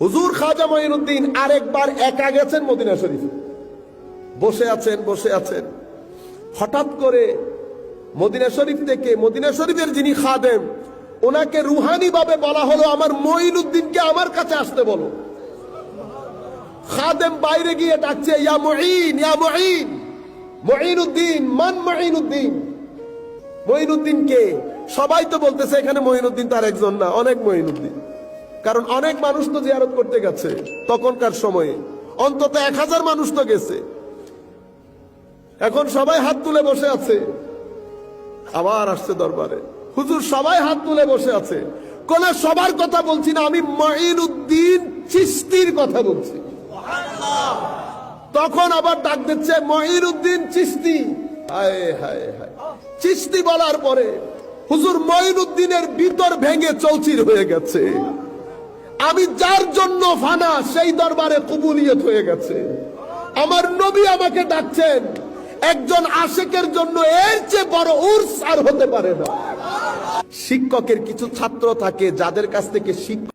হুজুর খাজা মঈনুদ্দিন আরেকবার একা গেছেন মদিনা শরীফে, বসে আছেন। হঠাৎ করে মদিনা শরীফ থেকে, মদিনা শরীফের যিনি খাদেম, ওনাকে রুহানি ভাবে বলা হলো, আমার মঈনুদ্দিনকে আমার কাছে আসতে বলো। খাদেম বাইরে গিয়ে ডাকছে, ইয়া মুঈন, ইয়া মুঈন। মঈনুদ্দিন, মান মঈনুদ্দিন? মঈনুদ্দিন কে? সবাই তো বলতেছে এখানে মঈনুদ্দিন তার একজন না, অনেক মঈনুদ্দিন। কারণ অনেক মানুষ তো জিয়ারত করতে গেছে তখনকার সময়ে, অন্তত 1000 মানুষ তো গেছে। এখন সবাই হাত তুলে বসে আছে, আবার আসছে দরবারে। হুজুর সবাই হাত তুলে বসে আছে। কোন সবার কথা বলছি না, আমি মঈনুদ্দিন চিশতির কথা বলছি। তখন আবার ডাক দিচ্ছে, মঈনুদ্দিন চিশতি। হায় হায় হায়, চিশতি বলার পরে হুজুর মঈনুদ্দিনের ভিতর ভেঙে চৌচির হয়ে গেছে। আমি যার জন্য ফানা, সেই দরবারে কবুলিয়ত হয়ে গেছে। আমার নবী আমাকে ডাকছেন, একজন আশিকের জন্য এর চেয়ে বড় উর্স আর হতে পারে না। শিক্ষকের কিছু ছাত্র থাকে যাদের কাছ থেকে শিক্ষক